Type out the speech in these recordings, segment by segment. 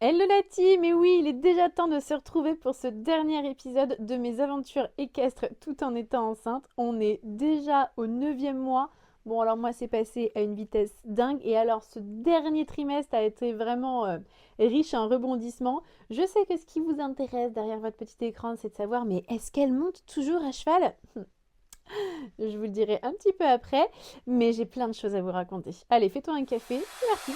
Hello la team! Mais oui, il est déjà temps de se retrouver pour ce dernier épisode de mes aventures équestres tout en étant enceinte. On est déjà au 9e mois. Bon, alors moi, c'est passé à une vitesse dingue. Et alors, ce dernier trimestre a été vraiment riche en rebondissements. Je sais que ce qui vous intéresse derrière votre petit écran, c'est de savoir, mais est-ce qu'elle monte toujours à cheval? Je vous le dirai un petit peu après, mais j'ai plein de choses à vous raconter. Allez, fais-toi un café, c'est parti!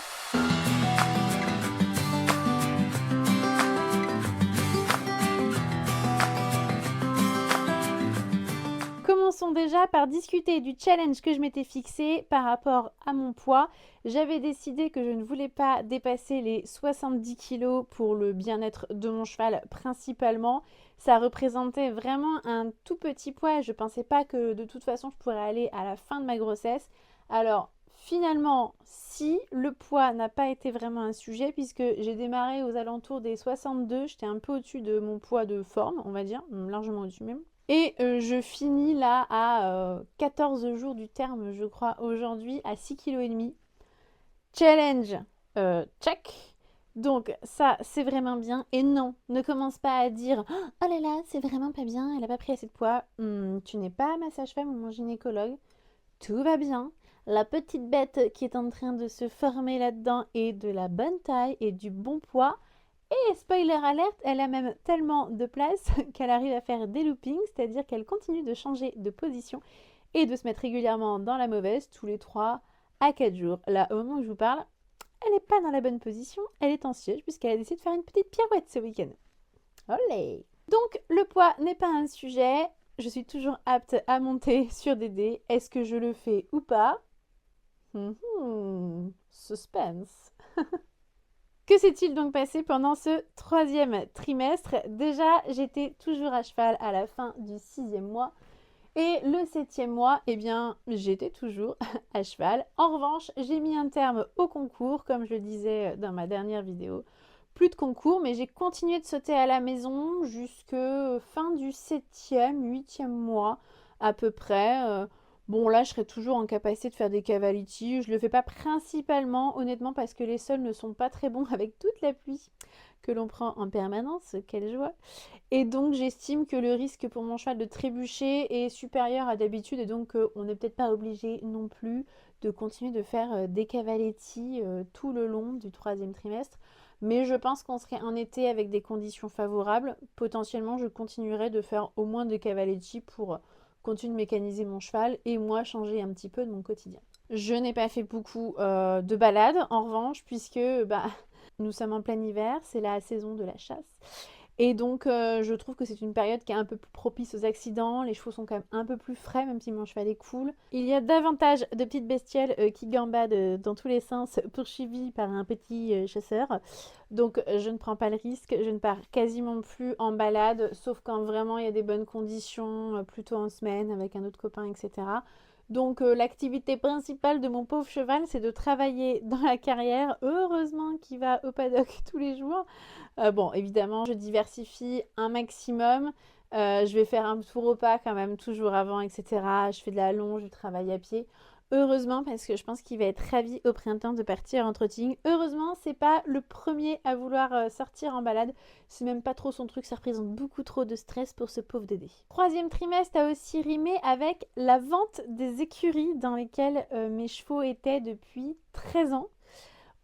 Commençons déjà par discuter du challenge que je m'étais fixé par rapport à mon poids. J'avais décidé que je ne voulais pas dépasser les 70 kilos pour le bien-être de mon cheval principalement. Ça représentait vraiment un tout petit poids. Je ne pensais pas que de toute façon je pourrais aller à la fin de ma grossesse. Alors finalement, si le poids n'a pas été vraiment un sujet puisque j'ai démarré aux alentours des 62, j'étais un peu au-dessus de mon poids de forme, on va dire, largement au-dessus même. Et je finis là à 14 jours du terme, je crois, aujourd'hui, à 6,5 kg. Challenge, check. Donc ça, c'est vraiment bien. Et non, ne commence pas à dire oh là là, c'est vraiment pas bien, elle a pas pris assez de poids. Tu n'es pas ma sage-femme ou mon gynécologue. Tout va bien. La petite bête qui est en train de se former là-dedans est de la bonne taille et du bon poids. Et spoiler alerte, elle a même tellement de place qu'elle arrive à faire des loopings, c'est-à-dire qu'elle continue de changer de position et de se mettre régulièrement dans la mauvaise tous les 3 à 4 jours. Là, au moment où je vous parle, elle n'est pas dans la bonne position, elle est en siège puisqu'elle a décidé de faire une petite pirouette ce week-end. Olé! Donc, le poids n'est pas un sujet, je suis toujours apte à monter sur des dés. Est-ce que je le fais ou pas? Suspense. Que s'est-il donc passé pendant ce 3e trimestre? Déjà, j'étais toujours à cheval à la fin du 6e mois. Et le 7e mois, eh bien, j'étais toujours à cheval. En revanche, j'ai mis un terme au concours, comme je le disais dans ma dernière vidéo. Plus de concours, mais j'ai continué de sauter à la maison jusque fin du 7e, 8e mois à peu près. Bon, là, je serais toujours en capacité de faire des cavaliers. Je ne le fais pas principalement, honnêtement, parce que les sols ne sont pas très bons avec toute la pluie que l'on prend en permanence. Quelle joie! Et donc, j'estime que le risque pour mon cheval de trébucher est supérieur à d'habitude. Et donc, on n'est peut-être pas obligé non plus de continuer de faire des cavaletti tout le long du 3e trimestre. Mais je pense qu'on serait en été avec des conditions favorables. Potentiellement, je continuerai de faire au moins des cavaletti pour continuer de mécaniser mon cheval et moi changer un petit peu de mon quotidien. Je n'ai pas fait beaucoup de balades en revanche, puisque bah, nous sommes en plein hiver, c'est la saison de la chasse. Et donc, je trouve que c'est une période qui est un peu plus propice aux accidents. Les chevaux sont quand même un peu plus frais, même si mon cheval est cool. Il y a davantage de petites bestioles qui gambadent dans tous les sens, poursuivies par un petit chasseur. Donc, je ne prends pas le risque. Je ne pars quasiment plus en balade, sauf quand vraiment il y a des bonnes conditions, plutôt en semaine, avec un autre copain, etc. Donc l'activité principale de mon pauvre cheval, c'est de travailler dans la carrière. Heureusement qu'il va au paddock tous les jours. Bon, évidemment, je diversifie un maximum. Je vais faire un tour au pas quand même, toujours avant, etc. Je fais de la longe, du travail à pied. Heureusement, parce que je pense qu'il va être ravi au printemps de partir en trotting. Heureusement, c'est pas le premier à vouloir sortir en balade. C'est même pas trop son truc, ça représente beaucoup trop de stress pour ce pauvre Dédé. 3e trimestre a aussi rimé avec la vente des écuries dans lesquelles mes chevaux étaient depuis 13 ans.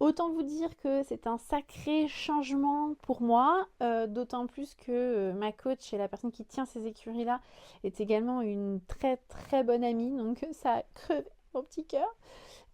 Autant vous dire que c'est un sacré changement pour moi, d'autant plus que ma coach et la personne qui tient ces écuries-là est également une très très bonne amie, donc ça a crevé mon petit cœur.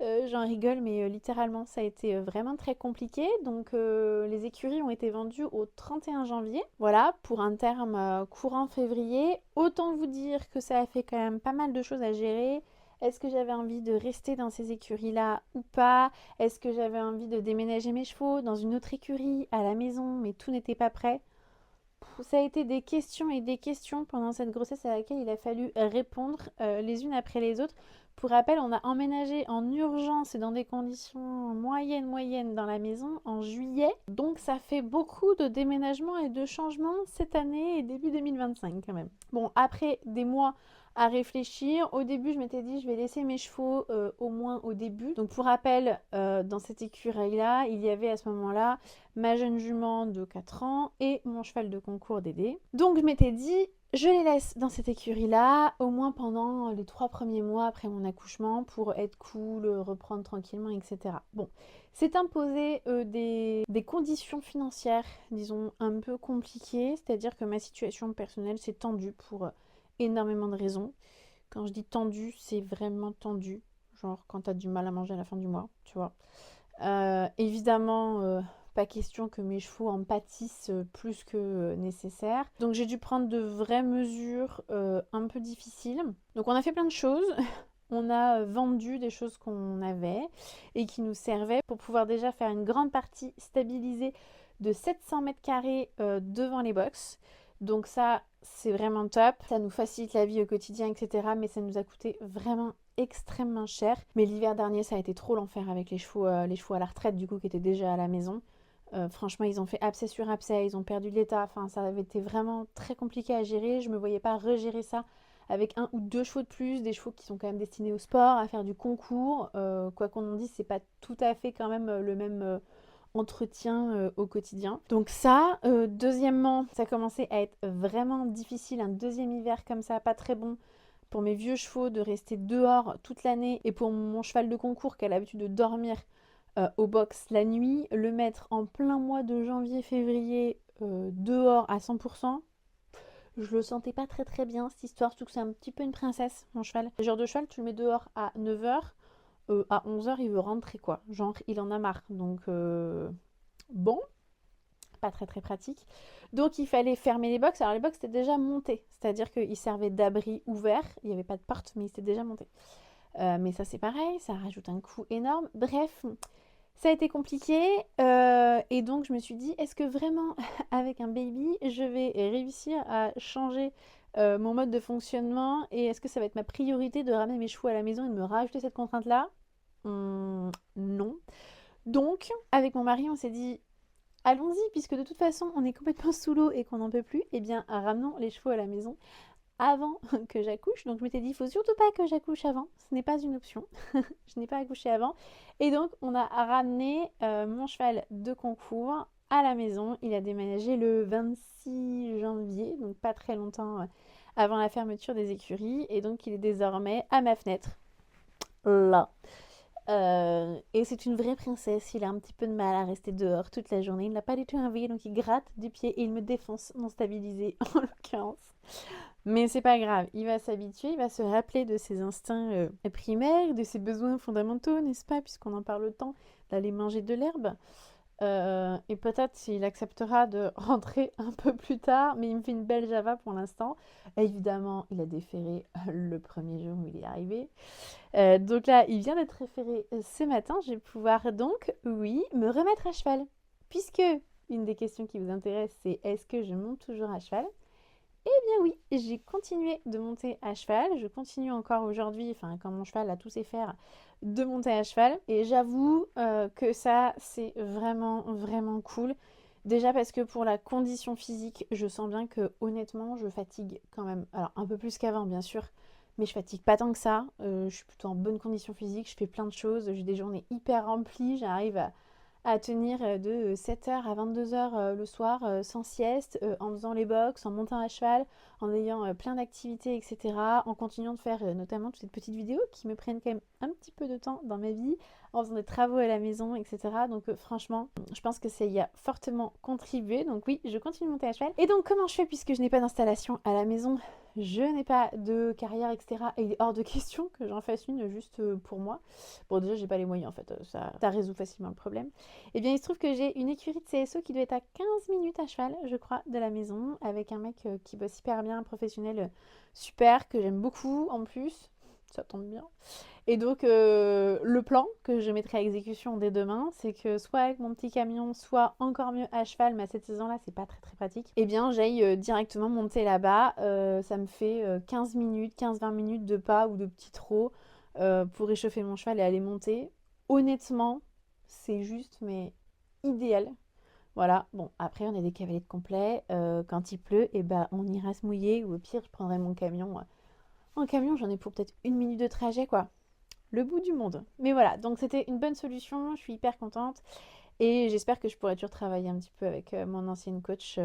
J'en rigole, mais littéralement, ça a été vraiment très compliqué. Donc, les écuries ont été vendues au 31 janvier, voilà, pour un terme courant février. Autant vous dire que ça a fait quand même pas mal de choses à gérer. Est-ce que j'avais envie de rester dans ces écuries-là ou pas? Est-ce que j'avais envie de déménager mes chevaux dans une autre écurie à la maison, mais tout n'était pas prêt? Ça a été des questions et des questions pendant cette grossesse à laquelle il a fallu répondre les unes après les autres. Pour rappel, on a emménagé en urgence et dans des conditions moyennes dans la maison en juillet. Donc ça fait beaucoup de déménagements et de changements cette année et début 2025 quand même. Bon, après des mois à réfléchir. Au début, je m'étais dit, je vais laisser mes chevaux au moins au début. Donc pour rappel, dans cette écurie-là, il y avait à ce moment-là ma jeune jument de 4 ans et mon cheval de concours Dédé. Donc je m'étais dit, je les laisse dans cette écurie-là, au moins pendant les 3 premiers mois après mon accouchement, pour être cool, reprendre tranquillement, etc. Bon, c'est imposé des conditions financières, disons, un peu compliquées, c'est-à-dire que ma situation personnelle s'est tendue pour énormément de raisons. Quand je dis tendu, c'est vraiment tendu. Genre quand t'as du mal à manger à la fin du mois, tu vois. Évidemment, pas question que mes chevaux en pâtissent plus que nécessaire. Donc j'ai dû prendre de vraies mesures un peu difficiles. Donc on a fait plein de choses. On a vendu des choses qu'on avait et qui nous servaient pour pouvoir déjà faire une grande partie stabilisée de 700 mètres carrés devant les box. Donc ça, c'est vraiment top. Ça nous facilite la vie au quotidien, etc. Mais ça nous a coûté vraiment extrêmement cher. Mais l'hiver dernier, ça a été trop l'enfer avec les chevaux à la retraite, du coup, qui étaient déjà à la maison. Franchement, ils ont fait abcès sur abcès, ils ont perdu de l'état. Enfin, ça avait été vraiment très compliqué à gérer. Je me voyais pas regérer ça avec 1 ou 2 chevaux de plus, des chevaux qui sont quand même destinés au sport, à faire du concours. Quoi qu'on en dise, c'est pas tout à fait quand même le même entretien au quotidien. Donc ça, deuxièmement, ça commençait à être vraiment difficile, un deuxième hiver comme ça, pas très bon pour mes vieux chevaux de rester dehors toute l'année et pour mon cheval de concours qui a l'habitude de dormir au box la nuit, le mettre en plein mois de janvier-février dehors à 100%, je le sentais pas très très bien cette histoire, surtout que c'est un petit peu une princesse mon cheval. Le genre de cheval, tu le mets dehors à 9h, à 11h il veut rentrer quoi, genre il en a marre. Donc bon, pas très très pratique. Donc il fallait fermer les box. Alors les box étaient déjà montés, c'est-à-dire qu'ils servaient d'abri ouvert, il n'y avait pas de porte mais ils étaient déjà montés. Mais ça c'est pareil, ça rajoute un coût énorme. Bref, ça a été compliqué et donc je me suis dit, est-ce que vraiment avec un baby, je vais réussir à changer mon mode de fonctionnement et est-ce que ça va être ma priorité de ramener mes chevaux à la maison et de me rajouter cette contrainte-là? Non. Donc, avec mon mari, on s'est dit, allons-y, puisque de toute façon, on est complètement sous l'eau et qu'on n'en peut plus, eh bien, ramenons les chevaux à la maison avant que j'accouche. Donc je m'étais dit, il faut surtout pas que j'accouche avant, ce n'est pas une option. Je n'ai pas accouché avant. Et donc on a ramené mon cheval de concours à la maison. Il a déménagé le 26 janvier, donc pas très longtemps avant la fermeture des écuries. Et donc il est désormais à ma fenêtre, là. Et c'est une vraie princesse, il a un petit peu de mal à rester dehors toute la journée, il n'a pas du tout envie, donc il gratte du pied et il me défonce non stabilisé en l'occurrence. Mais c'est pas grave, il va s'habituer, il va se rappeler de ses instincts primaires, de ses besoins fondamentaux, n'est-ce pas, puisqu'on en parle tant, d'aller manger de l'herbe. Et peut-être s'il acceptera de rentrer un peu plus tard, mais il me fait une belle Java pour l'instant. Évidemment, il a déféré le premier jour où il est arrivé. Donc là, il vient d'être référé ce matin. Je vais pouvoir donc, oui, me remettre à cheval. Puisque une des questions qui vous intéresse, c'est est-ce que je monte toujours à cheval? Eh bien oui, j'ai continué de monter à cheval. Je continue encore aujourd'hui, enfin quand mon cheval a tous ses fers, de monter à cheval. Et j'avoue que ça, c'est vraiment, vraiment cool. Déjà parce que pour la condition physique, je sens bien que honnêtement, je fatigue quand même. Alors un peu plus qu'avant, bien sûr. Mais je fatigue pas tant que ça. Je suis plutôt en bonne condition physique. Je fais plein de choses. J'ai des journées hyper remplies. J'arrive à tenir de 7h à 22h le soir sans sieste, en faisant les box, en montant à cheval, en ayant plein d'activités, etc. En continuant de faire notamment toutes ces petites vidéos qui me prennent quand même un petit peu de temps dans ma vie, en faisant des travaux à la maison, etc. Donc franchement, je pense que ça y a fortement contribué. Donc oui, je continue de monter à cheval. Et donc comment je fais puisque je n'ai pas d'installation à la maison? Je n'ai pas de carrière, etc. Et il est hors de question que j'en fasse une juste pour moi. Bon, déjà, j'ai pas les moyens en fait, ça résout facilement le problème. Eh bien, il se trouve que j'ai une écurie de CSO qui doit être à 15 minutes à cheval, je crois, de la maison, avec un mec qui bosse hyper bien, un professionnel super, que j'aime beaucoup en plus. Ça tombe bien. Et donc, le plan que je mettrai à exécution dès demain, c'est que soit avec mon petit camion, soit encore mieux à cheval, mais à cette saison-là, c'est pas très très pratique, eh bien, j'aille directement monter là-bas. Ça me fait 15 minutes, 15-20 minutes de pas ou de petits trot pour réchauffer mon cheval et aller monter. Honnêtement, c'est juste, mais idéal. Voilà, bon, après on a des cavalettes complets. Quand il pleut, et ben on ira se mouiller ou au pire je prendrai mon camion En camion, j'en ai pour peut-être 1 minute de trajet, quoi. Le bout du monde. Mais voilà, donc c'était une bonne solution, je suis hyper contente. Et j'espère que je pourrai toujours travailler un petit peu avec mon ancienne coach.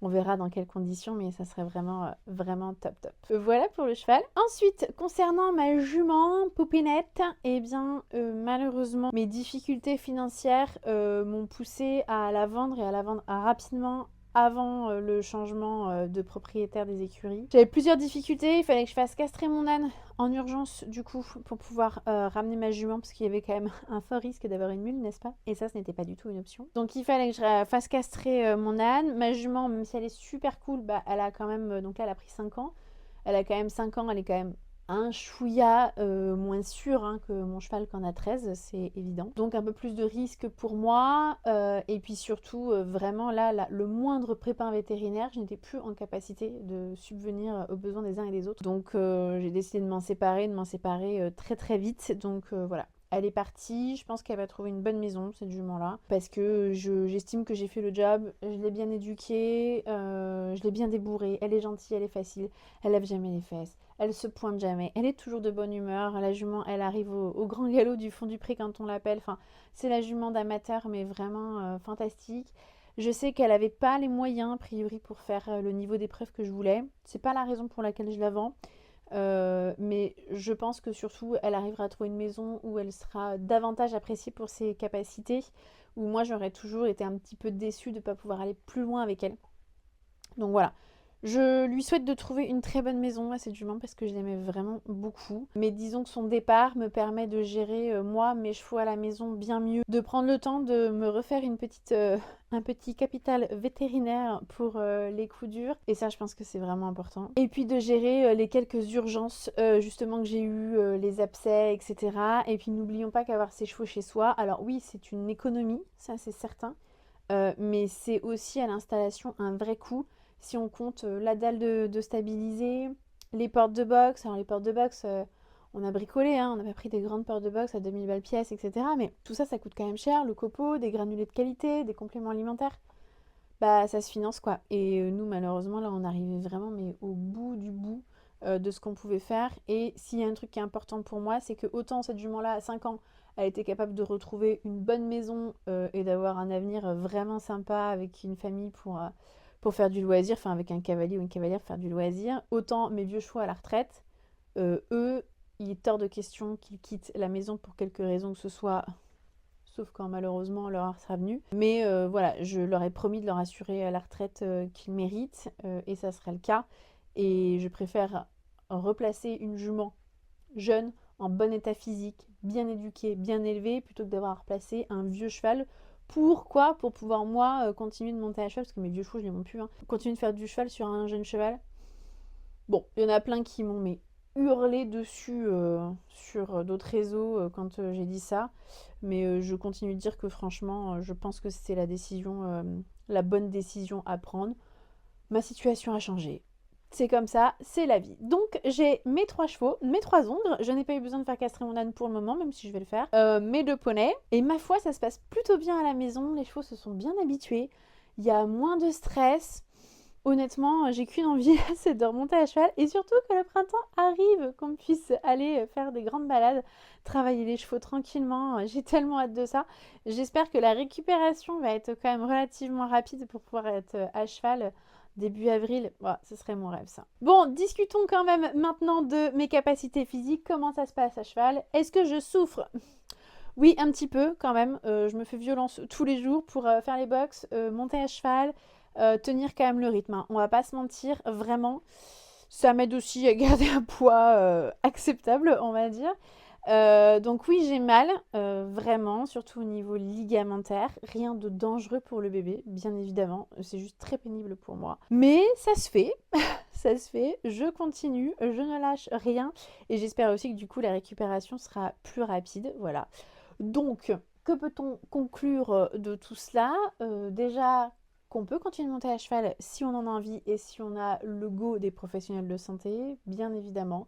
On verra dans quelles conditions, mais ça serait vraiment top top. Voilà pour le cheval. Ensuite, concernant ma jument Poupinette, eh bien malheureusement, mes difficultés financières m'ont poussée à la vendre et à la vendre rapidement avant le changement de propriétaire des écuries. J'avais plusieurs difficultés, il fallait que je fasse castrer mon âne en urgence du coup pour pouvoir ramener ma jument parce qu'il y avait quand même un fort risque d'avoir une mule, n'est-ce pas? Et ça, ce n'était pas du tout une option. Donc il fallait que je fasse castrer mon âne. Ma jument, même si elle est super cool, bah, elle a quand même, donc là elle a pris 5 ans. Elle a quand même 5 ans, elle est quand même un chouïa moins sûr hein, que mon cheval qu'en a 13, c'est évident. Donc un peu plus de risque pour moi. Et puis surtout, vraiment là, le moindre prépin vétérinaire, je n'étais plus en capacité de subvenir aux besoins des uns et des autres. Donc j'ai décidé de m'en séparer très très vite. Donc voilà. Elle est partie, je pense qu'elle va trouver une bonne maison, cette jument-là, parce que j'estime que j'ai fait le job, je l'ai bien éduquée, je l'ai bien débourrée, elle est gentille, elle est facile, elle lève jamais les fesses, elle se pointe jamais, elle est toujours de bonne humeur, la jument, elle arrive au grand galop du fond du pré quand on l'appelle, enfin, c'est la jument d'amateur, mais vraiment fantastique. Je sais qu'elle n'avait pas les moyens, a priori, pour faire le niveau d'épreuve que je voulais, c'est pas la raison pour laquelle je la vends. Mais je pense que surtout elle arrivera à trouver une maison où elle sera davantage appréciée pour ses capacités, où moi j'aurais toujours été un petit peu déçue de ne pas pouvoir aller plus loin avec elle. Donc voilà, je lui souhaite de trouver une très bonne maison à cette jument parce que je l'aimais vraiment beaucoup. Mais disons que son départ me permet de gérer moi mes chevaux à la maison bien mieux, de prendre le temps de me refaire un petit capital vétérinaire pour les coups durs. Et ça, je pense que c'est vraiment important. Et puis de gérer les quelques urgences justement que j'ai eues, les abcès, etc. Et puis n'oublions pas qu'avoir ses chevaux chez soi, alors oui, c'est une économie, ça c'est certain. Mais c'est aussi à l'installation un vrai coût. Si on compte la dalle de stabiliser, les portes de box. Alors les portes de box, on a bricolé, hein, on n'a pas pris des grandes portes de box à 2000 balles pièce, etc. Mais tout ça, ça coûte quand même cher. Le copeau, des granulés de qualité, des compléments alimentaires. Bah ça se finance quoi. Et nous, malheureusement, là, on arrivait vraiment mais au bout du bout de ce qu'on pouvait faire. Et s'il y a un truc qui est important pour moi, c'est que autant cette jument-là, à 5 ans, a été capable de retrouver une bonne maison et d'avoir un avenir vraiment sympa avec une famille pour faire du loisir, enfin avec un cavalier ou une cavalière pour faire du loisir. Autant mes vieux chevaux à la retraite, eux, il est hors de question qu'ils quittent la maison pour quelque raison que ce soit, sauf quand malheureusement leur sera venu. Mais voilà, je leur ai promis de leur assurer la retraite qu'ils méritent, et ça sera le cas. Et je préfère replacer une jument jeune, en bon état physique, bien éduquée, bien élevée, plutôt que d'avoir replacé un vieux cheval. Pourquoi? Pour pouvoir moi continuer de monter à cheval, parce que mes vieux chevaux je les monte plus, hein. Continuer de faire du cheval sur un jeune cheval. Bon, il y en a plein qui m'ont mais hurlé dessus sur d'autres réseaux quand j'ai dit ça. Mais je continue de dire que franchement, je pense que c'est la bonne décision à prendre. Ma situation a changé. C'est comme ça, c'est la vie. Donc j'ai mes 3 chevaux, mes 3 ongres. Je n'ai pas eu besoin de faire castrer mon âne pour le moment, même si je vais le faire. Mes 2 poneys. Et ma foi, ça se passe plutôt bien à la maison. Les chevaux se sont bien habitués. Il y a moins de stress. Honnêtement, j'ai qu'une envie, c'est de remonter à cheval. Et surtout que le printemps arrive, qu'on puisse aller faire des grandes balades, travailler les chevaux tranquillement. J'ai tellement hâte de ça. J'espère que la récupération va être quand même relativement rapide pour pouvoir être à cheval début avril. Voilà, ce serait mon rêve ça. Bon, discutons quand même maintenant de mes capacités physiques. Comment ça se passe à cheval? Est-ce que je souffre? Oui, un petit peu quand même. Je me fais violence tous les jours pour faire les box, monter à cheval, tenir quand même le rythme, hein. On va pas se mentir, vraiment. Ça m'aide aussi à garder un poids acceptable, on va dire. Donc oui, j'ai mal, vraiment, surtout au niveau ligamentaire. Rien de dangereux pour le bébé, bien évidemment. C'est juste très pénible pour moi. Mais ça se fait, ça se fait. Je continue, je ne lâche rien. Et j'espère aussi que du coup, la récupération sera plus rapide. Voilà. Donc, que peut-on conclure de tout cela? Déjà, qu'on peut continuer de monter à cheval si on en a envie et si on a le go des professionnels de santé, bien évidemment.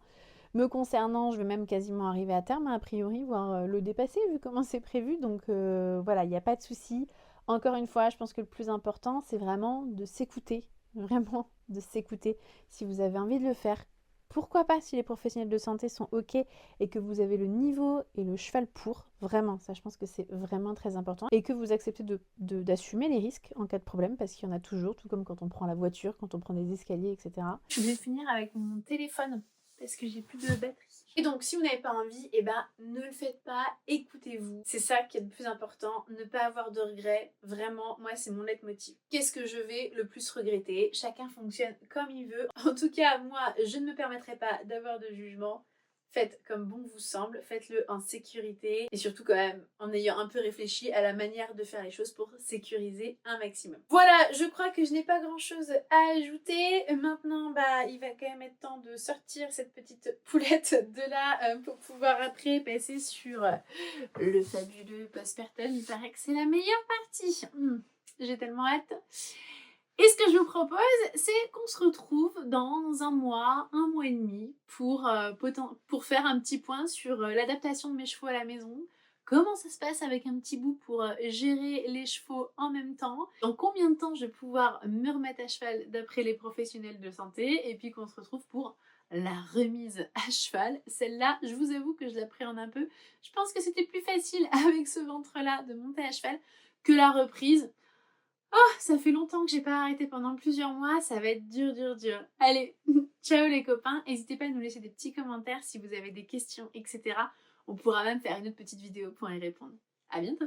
Me concernant, je vais même quasiment arriver à terme, a priori, voire le dépasser vu comment c'est prévu. Donc voilà, il n'y a pas de souci. Encore une fois, je pense que le plus important, c'est vraiment de s'écouter. Vraiment de s'écouter. Si vous avez envie de le faire, pourquoi pas si les professionnels de santé sont OK et que vous avez le niveau et le cheval pour, vraiment, ça je pense que c'est vraiment très important, et que vous acceptez d'assumer les risques en cas de problème, parce qu'il y en a toujours, tout comme quand on prend la voiture, quand on prend des escaliers, etc. Je vais finir avec mon téléphone parce que j'ai plus de batterie. Et donc, si vous n'avez pas envie, eh ben, ne le faites pas, écoutez-vous. C'est ça qui est le plus important, ne pas avoir de regrets. Vraiment, moi, c'est mon leitmotiv. Qu'est-ce que je vais le plus regretter? Chacun fonctionne comme il veut. En tout cas, moi, je ne me permettrai pas d'avoir de jugement. Faites comme bon vous semble, faites-le en sécurité et surtout quand même en ayant un peu réfléchi à la manière de faire les choses pour sécuriser un maximum. Voilà, je crois que je n'ai pas grand chose à ajouter. Maintenant, il va quand même être temps de sortir cette petite poulette de là pour pouvoir après passer sur le fabuleux postpartum. Il paraît que c'est la meilleure partie. J'ai tellement hâte. Et ce que je vous propose, c'est qu'on se retrouve dans un mois et demi pour faire un petit point sur l'adaptation de mes chevaux à la maison, comment ça se passe avec un petit bout pour gérer les chevaux en même temps, dans combien de temps je vais pouvoir me remettre à cheval d'après les professionnels de santé, et puis qu'on se retrouve pour la remise à cheval. Celle-là, je vous avoue que je l'appréhende un peu. Je pense que c'était plus facile avec ce ventre-là de monter à cheval que la reprise. Oh, ça fait longtemps que j'ai pas arrêté pendant plusieurs mois, ça va être dur, dur, dur. Allez, ciao les copains, n'hésitez pas à nous laisser des petits commentaires si vous avez des questions, etc. On pourra même faire une autre petite vidéo pour y répondre. À bientôt.